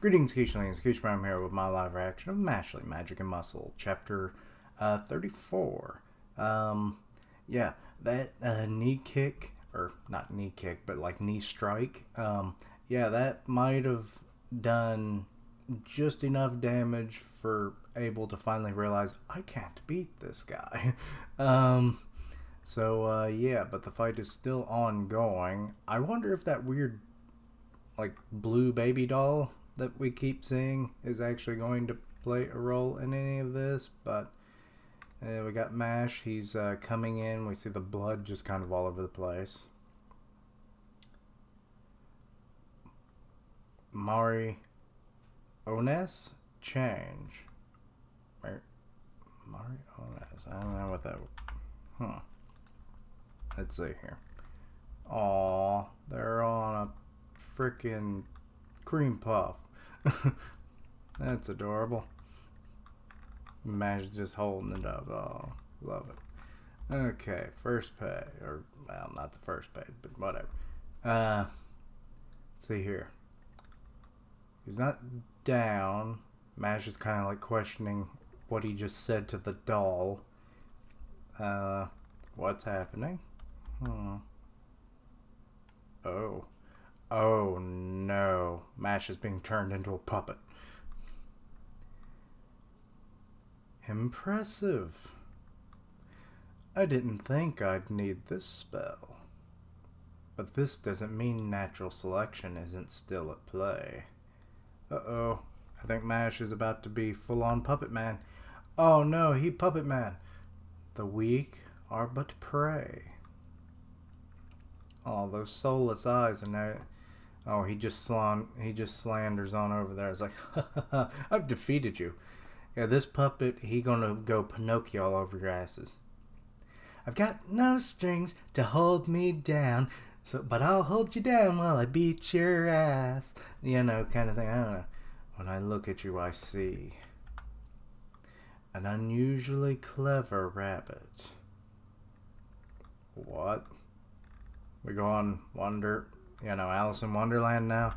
Greetings, Keechlings. Keech Prime here with my live reaction of Mashle, Magic and Muscle, Chapter 34. Yeah, that knee kick, or not knee kick, but like knee strike, yeah, that might have done just enough damage for Abel to finally realize, I can't beat this guy. Yeah, but the fight is still ongoing. I wonder if that weird, like, blue baby doll that we keep seeing is actually going to play a role in any of this, but we got Mash. He's coming in. We see the blood just kind of all over the place. Mariones change. Mariones. I don't know what that. Let's see here. Aw, they're on a frickin' cream puff. That's adorable. Imagine just holding it up. Oh, love it. Okay, first page. Or, well, not the first page, but whatever. Let's see here. He's not down. Mash is kind of like questioning what he just said to the doll. What's happening? Oh. Oh no. Mash is being turned into a puppet. Impressive. I didn't think I'd need this spell. But this doesn't mean natural selection isn't still at play. Uh-oh. I think Mash is about to be full-on Puppet Man. Oh no, he Puppet Man. The weak are but prey. Oh, those soulless eyes, and now, oh, he just slanders on over there. It's like, I've defeated you. Yeah, this puppet, he gonna go Pinocchio all over your asses. I've got no strings to hold me down, but I'll hold you down while I beat your ass. You know, kind of thing. I don't know. When I look at you, I see an unusually clever rabbit. What? We go on Alice in Wonderland now?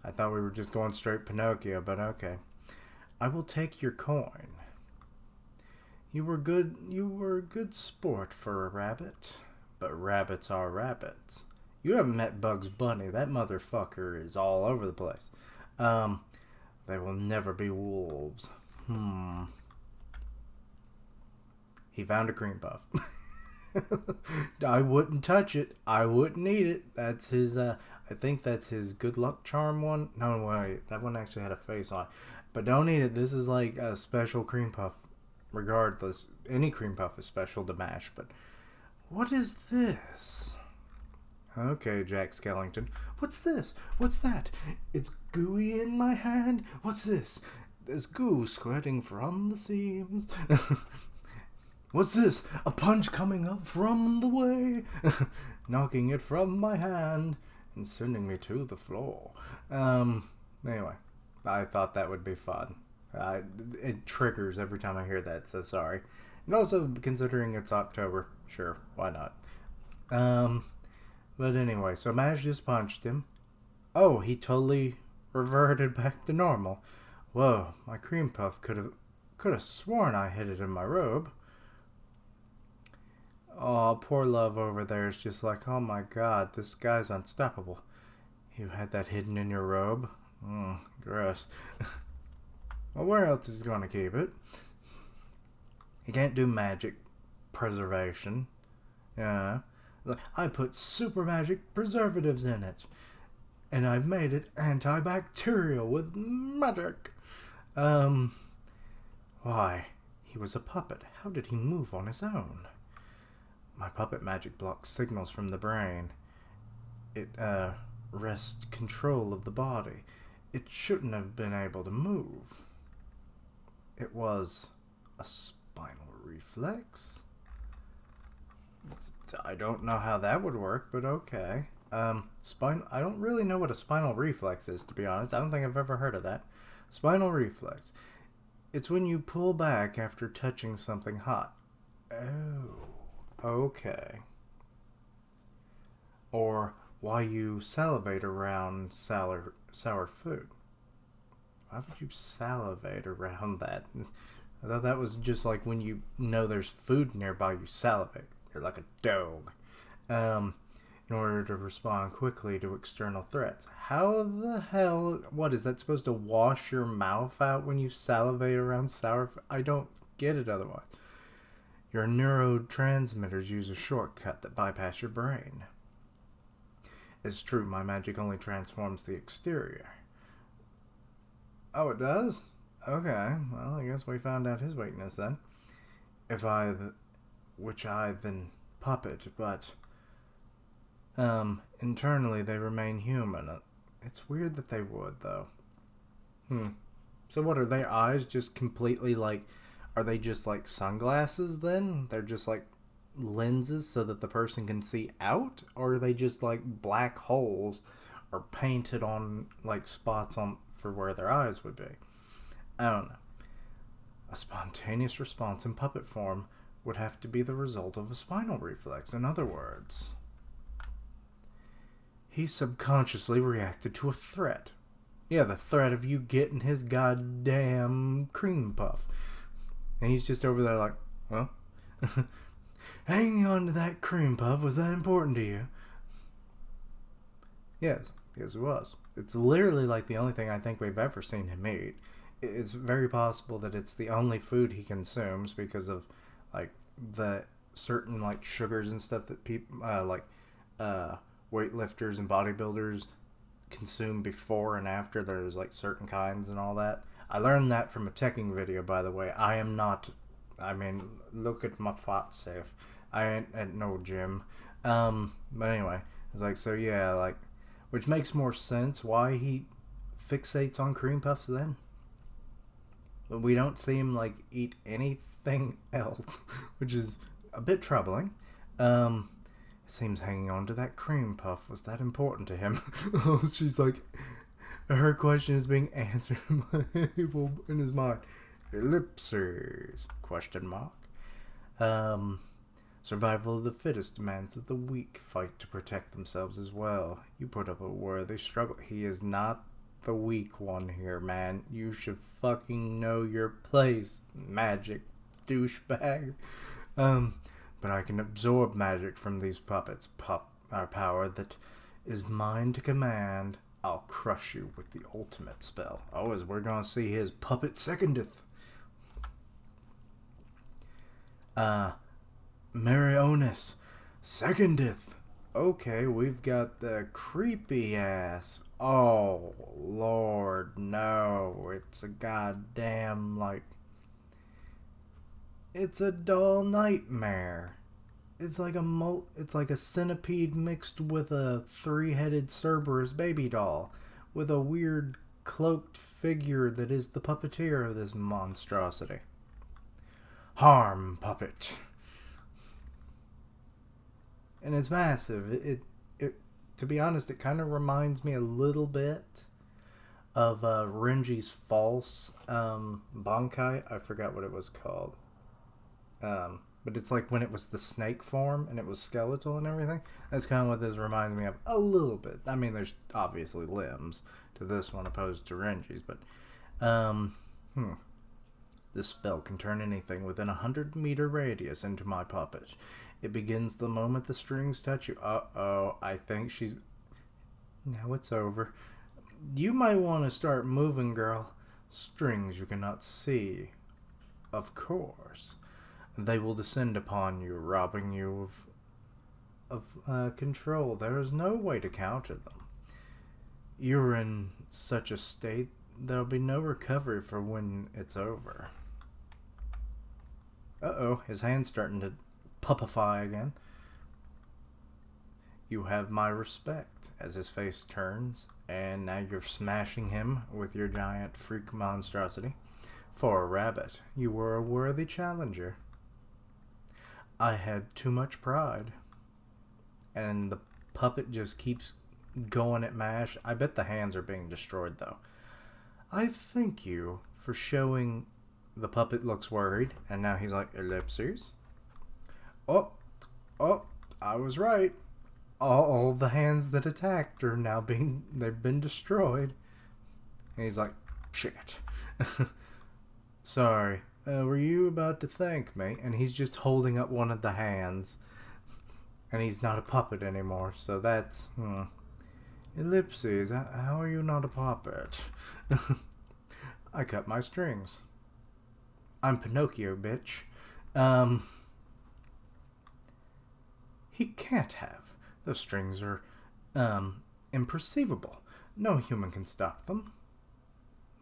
I thought we were just going straight Pinocchio, but okay. I will take your coin. You were a good sport for a rabbit, but rabbits are rabbits. You haven't met Bugs Bunny. That motherfucker is all over the place. They will never be wolves. He found a cream puff. I wouldn't touch it. I wouldn't eat it. That's his, I think that's his good luck charm one. No, wait. That one actually had a face on it. But don't eat it. This is like a special cream puff. Regardless, any cream puff is special to Mash. But what is this? Okay, Jack Skellington. What's this? What's that? It's gooey in my hand. What's this? There's goo squirting from the seams. What's this? A punch coming up from the way, knocking it from my hand and sending me to the floor. Anyway, I thought that would be fun. It triggers every time I hear that, so sorry. And also, considering it's October, sure, why not? But anyway, so Maj just punched him. Oh, he totally reverted back to normal. Whoa, my cream puff could have sworn I hid it in my robe. Oh, poor Love over there is just like, oh my god, this guy's unstoppable. You had that hidden in your robe? Gross. Well, where else is he going to keep it? He can't do magic preservation. Yeah. I put super magic preservatives in it. And I've made it antibacterial with magic. Why? He was a puppet. How did he move on his own? My puppet magic blocks signals from the brain. It, wrests control of the body. It shouldn't have been able to move. It was a spinal reflex? I don't know how that would work, but okay. I don't really know what a spinal reflex is, to be honest. I don't think I've ever heard of that. Spinal reflex. It's when you pull back after touching something hot. Oh. Okay. Or why you salivate around sour food. Why would you salivate around that? I thought that was just like when you know there's food nearby, you salivate. You're like a dog. In order to respond quickly to external threats. How the hell... What, is that supposed to wash your mouth out when you salivate around sour... I don't get it otherwise. Your neurotransmitters use a shortcut that bypass your brain. It's true, my magic only transforms the exterior. Oh, it does? Okay, well, I guess we found out his weakness then. Which I then puppet, but... internally they remain human. It's weird that they would, though. So what, are their eyes just completely like... Are they just like sunglasses then? They're just like lenses so that the person can see out? Or are they just like black holes or painted on like spots on for where their eyes would be? I don't know. A spontaneous response in puppet form would have to be the result of a spinal reflex. In other words, he subconsciously reacted to a threat. Yeah, the threat of you getting his goddamn cream puff. And he's just over there like, well, hanging on to that cream puff, was that important to you? Yes, it was. It's literally like the only thing I think we've ever seen him eat. It's very possible that it's the only food he consumes because of like the certain like sugars and stuff that people weightlifters and bodybuilders consume before and after. There's like certain kinds and all that. I learned that from a teching video, by the way. Look at my fat self. I ain't at no gym. But anyway, it's like, so yeah, like, which makes more sense why he fixates on cream puffs then. But we don't see him like eat anything else, which is a bit troubling. It seems hanging on to that cream puff was that important to him. Oh, she's like, her question is being answered by Abel in his mind. Ellipses? ? Survival of the fittest demands that the weak fight to protect themselves as well. You put up a worthy struggle. He is not the weak one here, man. You should fucking know your place, magic douchebag. But I can absorb magic from these puppets. Our power that is mine to command. I'll crush you with the ultimate spell. Oh, as we're gonna see his puppet secondeth. Marionis secondeth. Okay, we've got the creepy ass. Oh, Lord, no. It's a goddamn, like... It's a doll nightmare. It's like a centipede mixed with a three-headed Cerberus baby doll, with a weird cloaked figure that is the puppeteer of this monstrosity. Harm puppet. And it's massive. It to be honest, it kind of reminds me a little bit of Renji's false Bankai. I forgot what it was called. But it's like when it was the snake form and it was skeletal and everything. That's kind of what this reminds me of a little bit. I mean, there's obviously limbs to this one opposed to Renji's, but this spell can turn anything within 100-meter radius into my puppet. It begins the moment the strings touch you. Uh-oh, I think she's... Now it's over. You might want to start moving, girl. Strings you cannot see. Of course. They will descend upon you, robbing you of control. There is no way to counter them. You're in such a state, there'll be no recovery for when it's over. Uh-oh, his hand's starting to puppify again. You have my respect, as his face turns, and now you're smashing him with your giant freak monstrosity. For a rabbit, you were a worthy challenger. I had too much pride. And the puppet just keeps going at Mash. I bet the hands are being destroyed, though. I thank you for showing... The puppet looks worried, and now he's like, ellipses? Oh, I was right. All the hands that attacked are now they've been destroyed. And he's like, Shit. Sorry. Were you about to thank me? And he's just holding up one of the hands. And he's not a puppet anymore, so that's... Ellipses, how are you not a puppet? I cut my strings. I'm Pinocchio, bitch. He can't have. Those strings are, imperceivable. No human can stop them.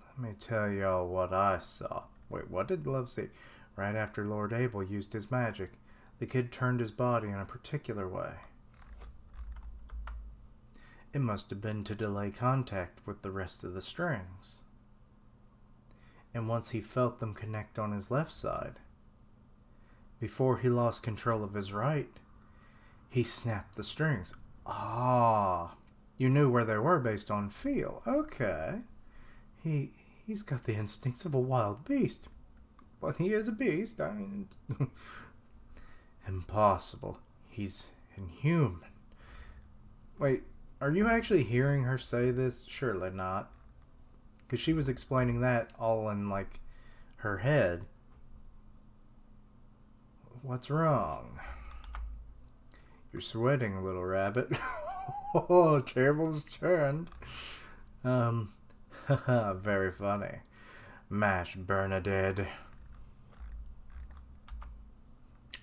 Let me tell y'all what I saw. Wait, what did Love see? Right after Lord Abel used his magic, the kid turned his body in a particular way. It must have been to delay contact with the rest of the strings. And once he felt them connect on his left side, before he lost control of his right, he snapped the strings. Ah, you knew where they were based on feel. Okay. He's got the instincts of a wild beast. Well, he is a beast. I mean... Impossible. He's inhuman. Wait, are you actually hearing her say this? Surely not. Because she was explaining that all in, like, her head. What's wrong? You're sweating, little rabbit. Oh, tables turned. Very funny. Mash Bernadette.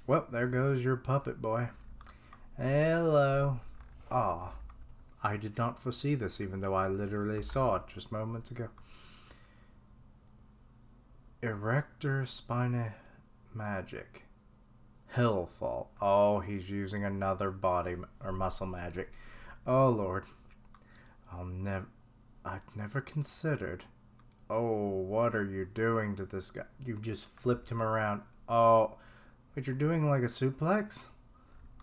Well, there goes your puppet boy. Hello. Ah, I did not foresee this, even though I literally saw it just moments ago. Erector spina magic. Hillfall. Oh, he's using another body or muscle magic. Oh, Lord. I'd never considered. Oh, what are you doing to this guy? You just flipped him around. Oh, wait, you're doing like a suplex?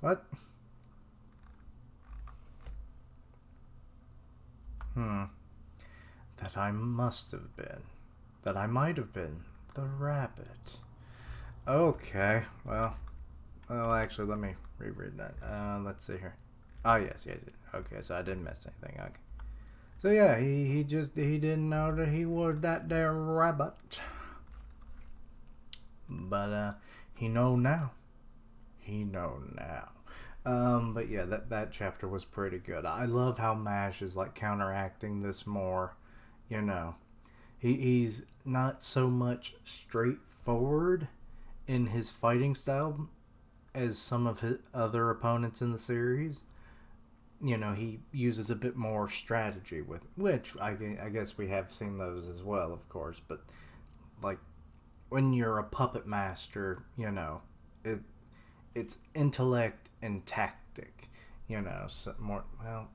What? That I must have been. That I might have been. The rabbit. Okay, well, actually, let me reread that. Let's see here. Oh, yes. Okay, so I didn't miss anything. Okay. So yeah, he didn't know that he was that there rabbit. But he know now. But yeah, that chapter was pretty good. I love how Mash is like counteracting this more, you know. He's not so much straightforward in his fighting style as some of his other opponents in the series. You know, he uses a bit more strategy with, which I guess we have seen those as well, of course. But like when you're a puppet master, you know, it's intellect and tactic. You know, so more. Well,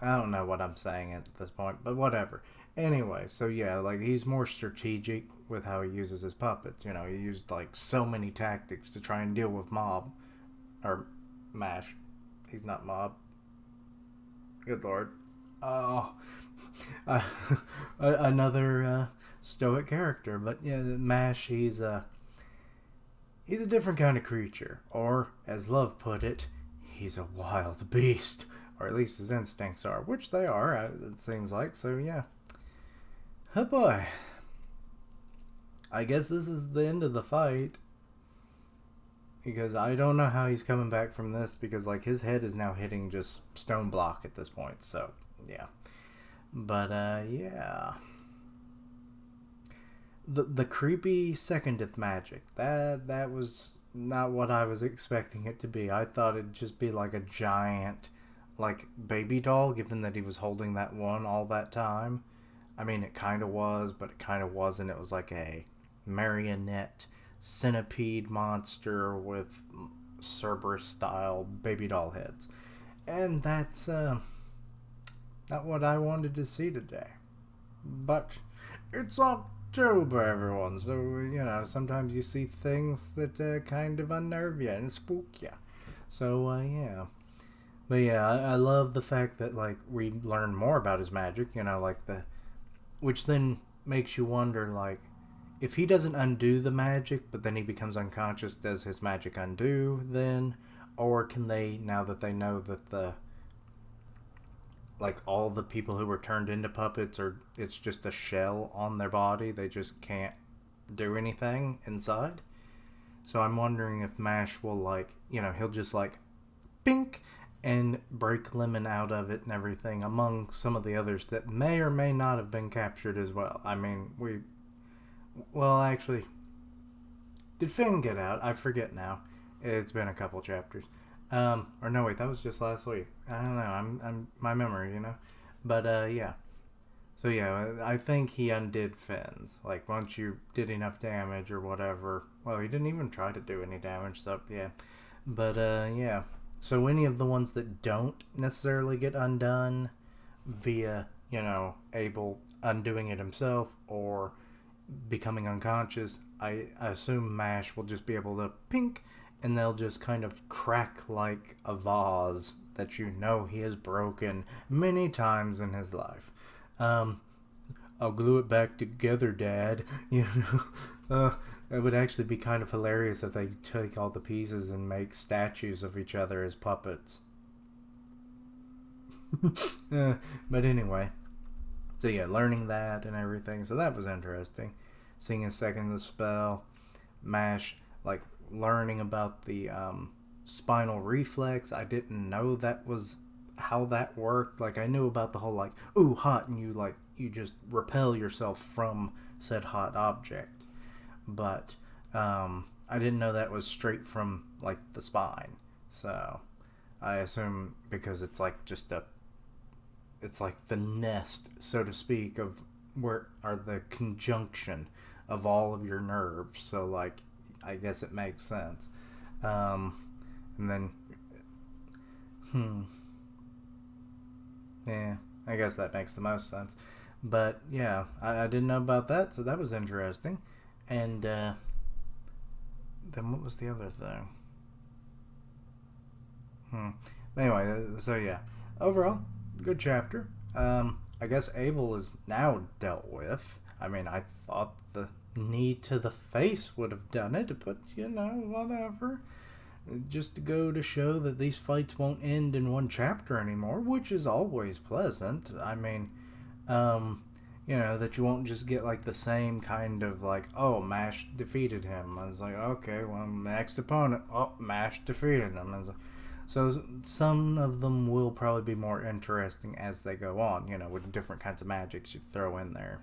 I don't know what I'm saying at this point, but whatever. Anyway, so yeah, like he's more strategic with how he uses his puppets. You know, he used like so many tactics to try and deal with Mob or Mash. He's not Mob. Good Lord. Oh, another stoic character, but yeah, Mash. He's a different kind of creature, or as Love put it, he's a wild beast, or at least his instincts are, which they are. It seems like. So yeah. Oh boy. I guess this is the end of the fight. Because I don't know how he's coming back from this, because like his head is now hitting just stone block at this point. So yeah. But yeah. The creepy secondeth magic. That was not what I was expecting it to be. I thought it'd just be like a giant like baby doll, given that he was holding that one all that time. I mean, it kind of was, but it kind of wasn't. It was like a marionette centipede monster with Cerberus-style baby doll heads. And that's not what I wanted to see today. But it's October, everyone, so, you know, sometimes you see things that kind of unnerve you and spook you. So, yeah. But yeah, I love the fact that, like, we learn more about his magic, you know, like which then makes you wonder, like, if he doesn't undo the magic, but then he becomes unconscious, does his magic undo then? Or can they, now that they know that like all the people who were turned into puppets are, it's just a shell on their body. They just can't do anything inside. So I'm wondering if Mash will, like, he'll just like pink and break Lemon out of it and everything, among some of the others that may or may not have been captured as well. I mean, well, actually, did Finn get out? I forget now. It's been a couple chapters. Or no, wait, that was just last week. I don't know. I'm my memory. But yeah. So yeah, I think he undid Finn's. Like, once you did enough damage or whatever. Well, he didn't even try to do any damage, so yeah. But yeah. So any of the ones that don't necessarily get undone via, Abel undoing it himself or becoming unconscious, I assume Mash will just be able to pink, and they'll just kind of crack like a vase that he has broken many times in his life. I'll glue it back together, Dad. It would actually be kind of hilarious if they take all the pieces and make statues of each other as puppets. But anyway, so yeah, learning that and everything, so that was interesting. Seeing a second the spell, Mash, like, learning about the spinal reflex. I didn't know that was how that worked. Like, I knew about the whole, like, ooh, hot, and you just repel yourself from said hot object. But I didn't know that was straight from, like, the spine. So I assume because it's like it's like the nest, so to speak, of where are the conjunction of all of your nerves. So, like, I guess it makes sense. And then, yeah, I guess that makes the most sense. But yeah, I didn't know about that, so that was interesting. And then what was the other thing? Anyway, so yeah, overall, good chapter. I guess Abel is now dealt with. I mean, I thought the knee to the face would have done it, but whatever. Just to go to show that these fights won't end in one chapter anymore, which is always pleasant. I mean, that you won't just get like the same kind of like, oh, Mash defeated him. I was like, okay, well, next opponent, oh, Mash defeated him. I was like, so some of them will probably be more interesting as they go on, with different kinds of magics you throw in there.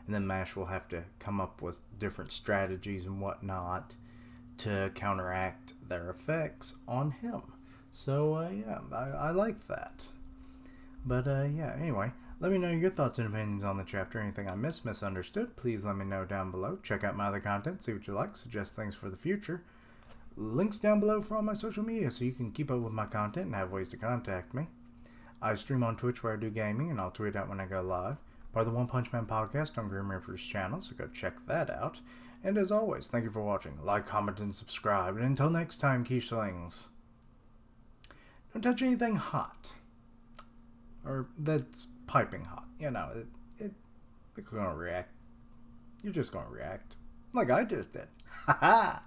And then Mash will have to come up with different strategies and whatnot to counteract their effects on him. So, yeah, I like that. But, yeah, anyway, let me know your thoughts and opinions on the chapter. Anything I misunderstood, please let me know down below. Check out my other content, see what you like, suggest things for the future. Links down below for all my social media so you can keep up with my content and have ways to contact me. I stream on Twitch where I do gaming, and I'll tweet out when I go live. Part of the One Punch Man podcast on Grim Reaper's channel, so go check that out. And as always, thank you for watching. Like, comment, and subscribe. And until next time, Quicheslings, don't touch anything hot. Or that's piping hot. It's going to react. You're just going to react. Like I just did. Ha ha!